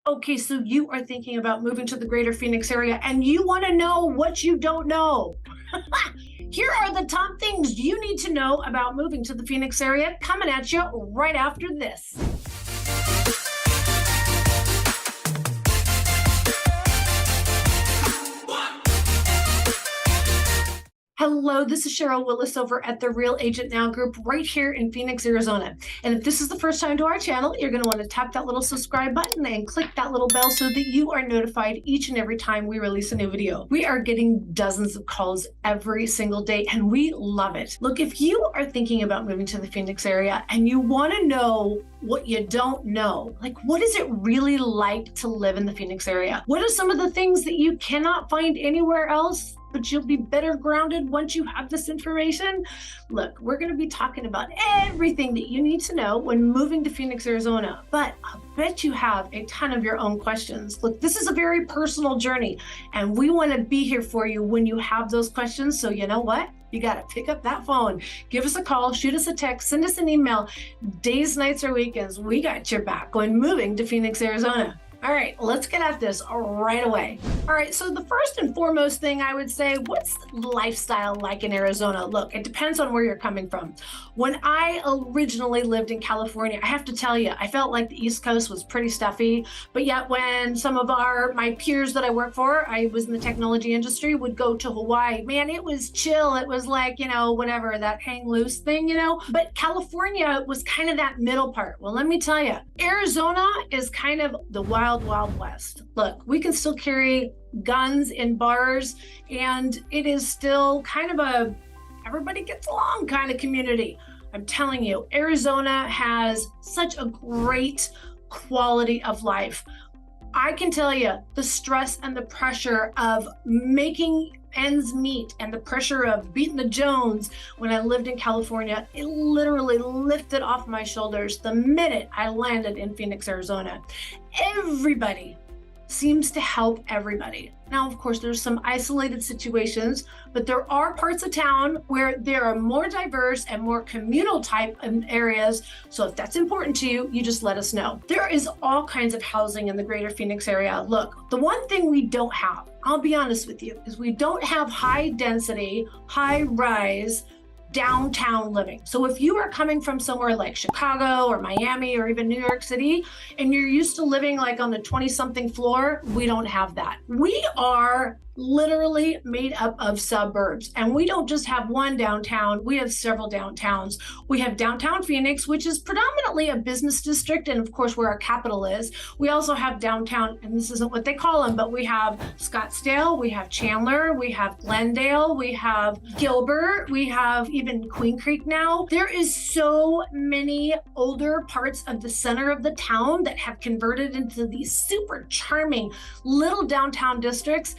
Okay, so you are thinking about moving to the greater Phoenix area and you want to know what you don't know. Here are the top things you need to know about moving to the Phoenix area, coming at you right after this. Hello, this is Sheryl Willis over at the Real Agent Now group right here in Phoenix, Arizona. And if this is the first time to our channel, you're going to want to tap that little subscribe button and click that little bell so that you are notified each and every time we release a new video. We are getting dozens of calls every single day and we love it. Look, if you are thinking about moving to the Phoenix area and you want to know what you don't know, like what is it really like to live in the Phoenix area? What are some of the things that you cannot find anywhere else, but you'll be better grounded once you have this information? Look, we're going to be talking about everything that you need to know when moving to Phoenix, Arizona, but I bet you have a ton of your own questions. Look, this is a very personal journey and we want to be here for you when you have those questions. So you know what? You got to pick up that phone, give us a call, shoot us a text, send us an email. Days, nights, or weekends, we got your back when moving to Phoenix, Arizona. All right, let's get at this right away. All right, so the first and foremost thing I would say, what's lifestyle like in Arizona? Look, it depends on where you're coming from. When I originally lived in California, I have to tell you, I felt like the East Coast was pretty stuffy, but yet when some of my peers that I work for, I was in the technology industry, would go to Hawaii, man, it was chill. It was like, whatever, that hang loose thing, but California was kind of that middle part. Well, let me tell you, Arizona is kind of the wild West. Look, we can still carry guns in bars and it is still kind of a everybody gets along kind of community. I'm telling you, Arizona has such a great quality of life. I can tell you the stress and the pressure of making ends meet and the pressure of beating the Jones when I lived in California, it literally lifted off my shoulders the minute I landed in Phoenix, Arizona. Everybody seems to help everybody. Now, of course, there's some isolated situations, but there are parts of town where there are more diverse and more communal type areas. So if that's important to you, you just let us know. There is all kinds of housing in the greater Phoenix area. Look, the one thing we don't have, I'll be honest with you, is we don't have high density, high rise downtown living. So if you are coming from somewhere like Chicago or Miami or even New York City, and you're used to living like on the 20-something floor, we don't have that. We are literally made up of suburbs. And we don't just have one downtown, we have several downtowns. We have downtown Phoenix, which is predominantly a business district, and of course where our capital is. We also have downtown, and this isn't what they call them, but we have Scottsdale, we have Chandler, we have Glendale, we have Gilbert, we have even Queen Creek now. There is so many older parts of the center of the town that have converted into these super charming little downtown districts.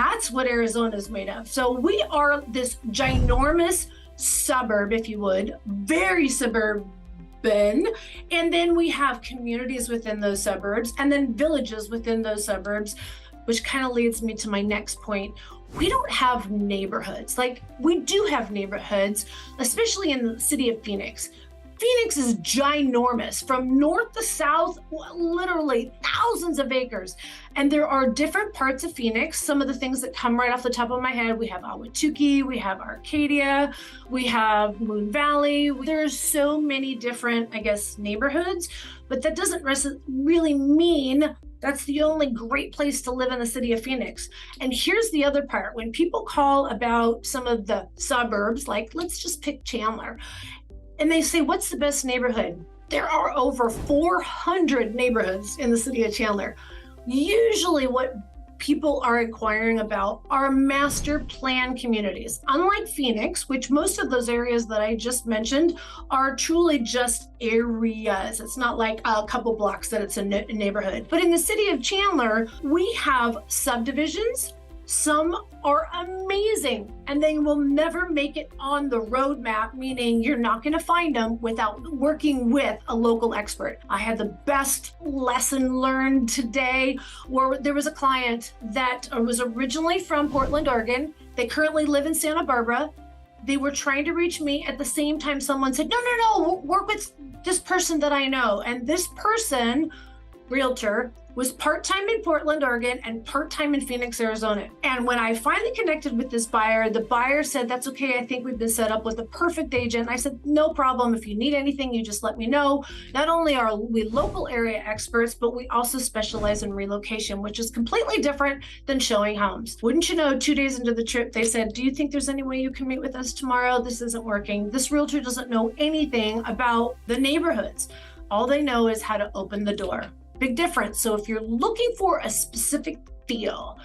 That's what Arizona is made of. So we are this ginormous suburb, if you would, very suburban. And then we have communities within those suburbs and then villages within those suburbs, which kind of leads me to my next point. We don't have neighborhoods. Like, we do have neighborhoods, especially in the city of Phoenix. Phoenix is ginormous from north to south, literally thousands of acres. And there are different parts of Phoenix. Some of the things that come right off the top of my head, we have Ahwatukee, we have Arcadia, we have Moon Valley. There's so many different, I guess, neighborhoods, but that doesn't really mean that's the only great place to live in the city of Phoenix. And here's the other part. When people call about some of the suburbs, like let's just pick Chandler, and they say, what's the best neighborhood? There are over 400 neighborhoods in the city of Chandler. Usually what people are inquiring about are master plan communities. Unlike Phoenix, which most of those areas that I just mentioned are truly just areas. It's not like a couple blocks that it's a neighborhood. But in the city of Chandler, we have subdivisions. Some are amazing and they will never make it on the roadmap, meaning you're not going to find them without working with a local expert. I had the best lesson learned today where there was a client that was originally from Portland, Oregon. They currently live in Santa Barbara. They were trying to reach me at the same time. Someone said, no, work with this person that I know. And this person, Realtor, was part-time in Portland, Oregon, and part-time in Phoenix, Arizona. And when I finally connected with this buyer, the buyer said, that's okay, I think we've been set up with the perfect agent. I said, no problem. If you need anything, you just let me know. Not only are we local area experts, but we also specialize in relocation, which is completely different than showing homes. Wouldn't you know, 2 days into the trip, they said, do you think there's any way you can meet with us tomorrow? This isn't working. This realtor doesn't know anything about the neighborhoods. All they know is how to open the door. Big difference. So if you're looking for a specific feel,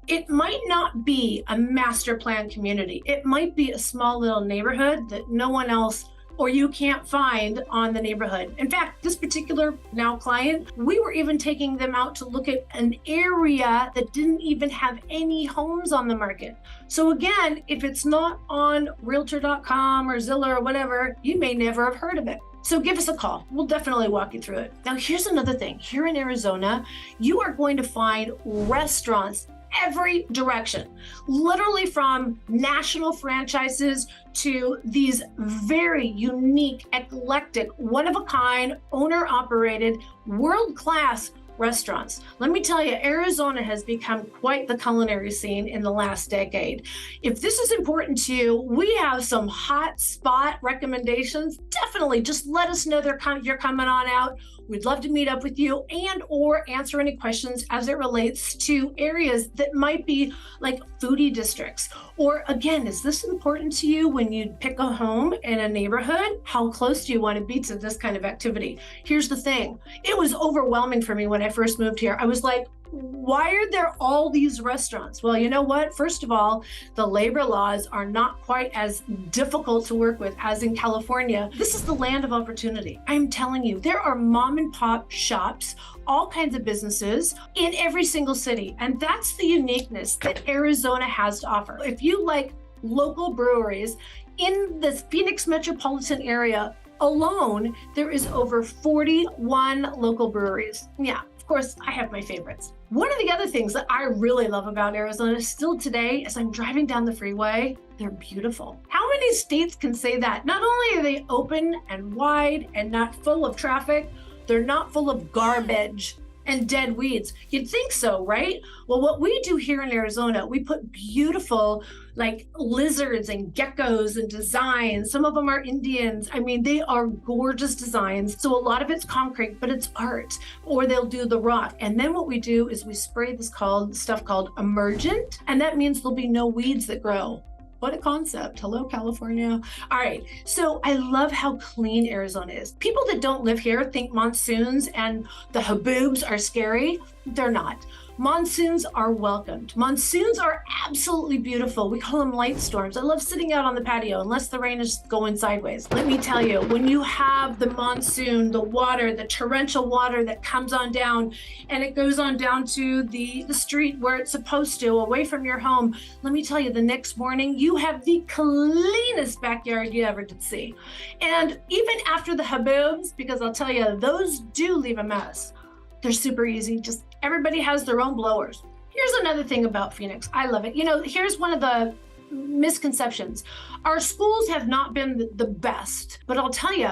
it might not be a master plan community. It might be a small little neighborhood that no one else or you can't find on the neighborhood. In fact, this particular now client, we were even taking them out to look at an area that didn't even have any homes on the market. So again, if it's not on Realtor.com or Zillow or whatever, you may never have heard of it. So give us a call. We'll definitely walk you through it. Now, here's another thing. Here in Arizona, you are going to find restaurants every direction, literally from national franchises to these very unique, eclectic, one-of-a-kind, owner-operated, world-class restaurants. Let me tell you, Arizona has become quite the culinary scene in the last decade. If this is important to you, we have some hot spot recommendations. Definitely just let us know you're coming on out. We'd love to meet up with you and or answer any questions as it relates to areas that might be like foodie districts. Or again, is this important to you when you pick a home in a neighborhood? How close do you want to be to this kind of activity? Here's the thing. It was overwhelming for me when I first moved here. I was like, why are there all these restaurants? Well, you know what? First of all, the labor laws are not quite as difficult to work with as in California. This is the land of opportunity. I'm telling you, there are mom and pop shops, all kinds of businesses in every single city. And that's the uniqueness that Arizona has to offer. If you like local breweries in the Phoenix metropolitan area alone, there is over 41 local breweries. Yeah. Of course, I have my favorites. One of the other things that I really love about Arizona still today, as I'm driving down the freeway, they're beautiful. How many states can say that? Not only are they open and wide and not full of traffic, they're not full of garbage and dead weeds. You'd think so, right? Well, what we do here in Arizona, we put beautiful like lizards and geckos and designs. Some of them are Indians. I mean, they are gorgeous designs. So a lot of it's concrete, but it's art. Or they'll do the rock. And then what we do is we spray this stuff called emergent. And that means there'll be no weeds that grow. What a concept. Hello, California. All right. So I love how clean Arizona is. People that don't live here think monsoons and the haboobs are scary. They're not. Monsoons are welcomed. Monsoons are absolutely beautiful. We call them light storms. I love sitting out on the patio unless the rain is going sideways. Let me tell you, when you have the monsoon, the water, the torrential water that comes on down and it goes on down to the street where it's supposed to, away from your home, let me tell you, the next morning you have the cleanest backyard you ever did see. And even after the haboobs, because I'll tell you, those do leave a mess. They're super easy. Just everybody has their own blowers. Here's another thing about Phoenix. I love it. You know, here's one of the misconceptions. Our schools have not been the best, but I'll tell you,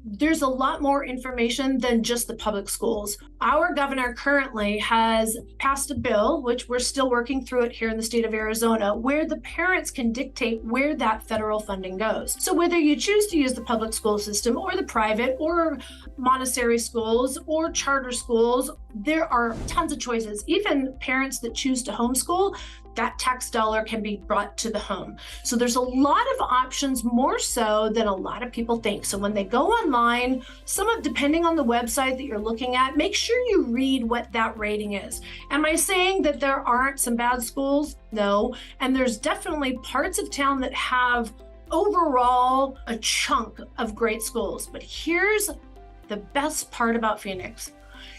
there's a lot more information than just the public schools. Our governor currently has passed a bill, which we're still working through it here in the state of Arizona, where the parents can dictate where that federal funding goes. So whether you choose to use the public school system or the private or Montessori schools or charter schools, there are tons of choices. Even parents that choose to homeschool, that tax dollar can be brought to the home. So there's a lot of options, more so than a lot of people think. So when they go online, depending on the website that you're looking at, make sure you read what that rating is. Am I saying that there aren't some bad schools? No. And there's definitely parts of town that have overall a chunk of great schools. But here's the best part about Phoenix.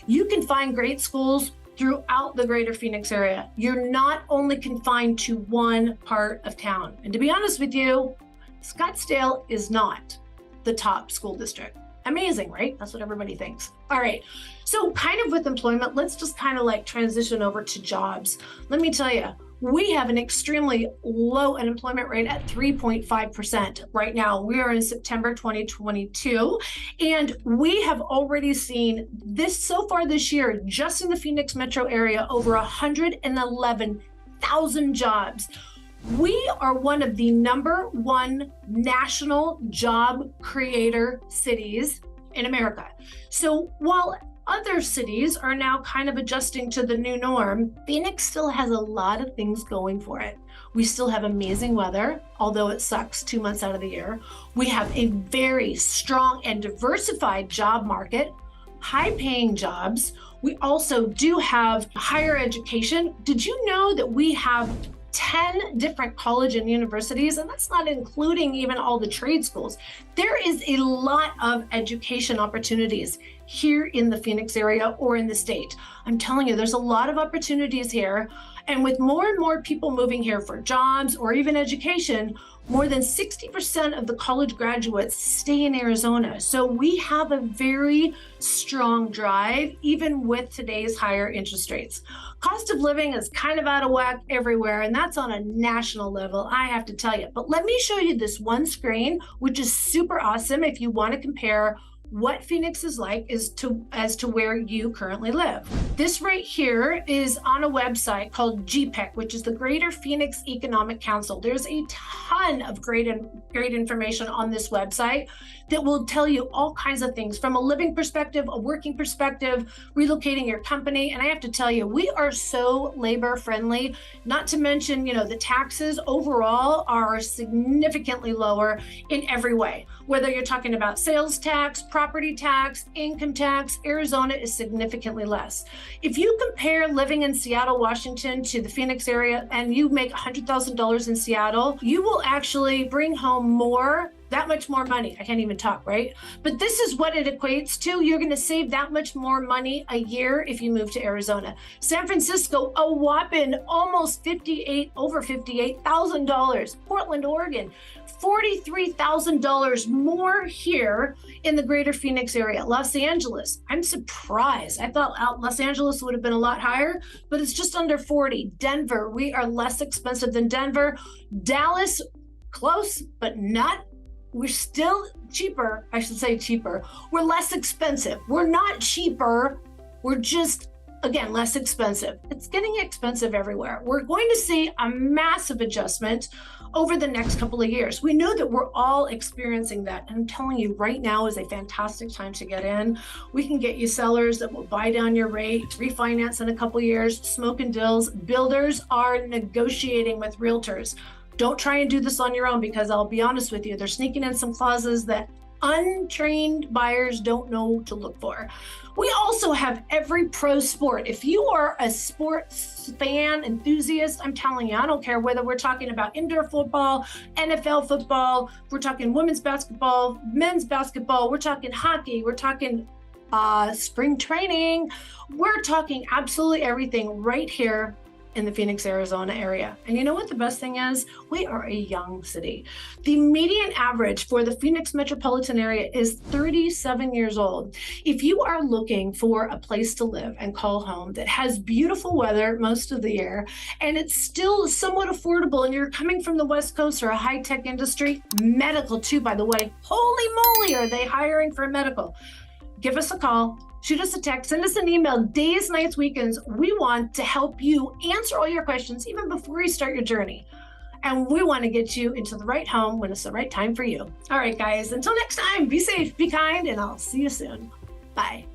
You can find great schools throughout the greater Phoenix area. You're not only confined to one part of town. And to be honest with you, Scottsdale is not the top school district. Amazing, right? That's what everybody thinks. All right, so kind of with employment, let's just kind of like transition over to jobs. Let me tell you, We have an extremely low unemployment rate at 3.5% right now. We are in September 2022, and we have already seen this so far this year, just in the Phoenix metro area, over 111,000 jobs. We are one of the #1 national job creator cities in America. So while other cities are now kind of adjusting to the new norm, Phoenix still has a lot of things going for it. We still have amazing weather, although it sucks 2 months out of the year. We have a very strong and diversified job market, high-paying jobs. We also do have higher education. Did you know that we have 10 different college and universities, and that's not including even all the trade schools? There is a lot of education opportunities here in the Phoenix area or in the state. I'm telling you, there's a lot of opportunities here. And with more and more people moving here for jobs or even education, more than 60% of the college graduates stay in Arizona. So we have a very strong drive, even with today's higher interest rates. Cost of living is kind of out of whack everywhere, and that's on a national level, I have to tell you. But let me show you this one screen, which is super awesome if you want to compare what Phoenix is like as to where you currently live. This right here is on a website called GPEC, which is the Greater Phoenix Economic Council. There's a ton of great information on this website that will tell you all kinds of things from a living perspective, a working perspective, relocating your company. And I have to tell you, we are so labor friendly, not to mention, the taxes overall are significantly lower in every way. Whether you're talking about sales tax, property tax, income tax, Arizona is significantly less. If you compare living in Seattle, Washington to the Phoenix area, and you make $100,000 in Seattle, you will actually bring home that much more money. I can't even talk, right? But this is what it equates to. You're going to save that much more money a year if you move to Arizona. San Francisco, a whopping almost over $58,000. Portland, Oregon, $43,000 more here in the greater Phoenix area. Los Angeles, I'm surprised. I thought Los Angeles would have been a lot higher, but it's just under 40. Denver, we are less expensive than Denver. Dallas, close, but not. We're still cheaper. I should say cheaper. We're less expensive. We're not cheaper. We're just, again, less expensive. It's getting expensive everywhere. We're going to see a massive adjustment over the next couple of years. We know that we're all experiencing that. And I'm telling you, right now is a fantastic time to get in. We can get you sellers that will buy down your rate, refinance in a couple of years, smoke and deals. Builders are negotiating with realtors. Don't try and do this on your own, because I'll be honest with you, they're sneaking in some clauses that untrained buyers don't know to look for. We also have every pro sport. If you are a sports fan, enthusiast, I'm telling you, I don't care whether we're talking about indoor football, NFL football, we're talking women's basketball, men's basketball, we're talking hockey, we're talking spring training, we're talking absolutely everything right here in the Phoenix, Arizona area. And you know what the best thing is? We are a young city. The median average for the Phoenix metropolitan area is 37 years old. If you are looking for a place to live and call home that has beautiful weather most of the year, and it's still somewhat affordable, and you're coming from the West Coast or a high-tech industry, medical too, by the way, holy moly, are they hiring for medical? Give us a call. Shoot us a text, send us an email, days, nights, weekends. We want to help you answer all your questions even before you start your journey. And we want to get you into the right home when it's the right time for you. All right, guys, until next time, be safe, be kind, and I'll see you soon. Bye.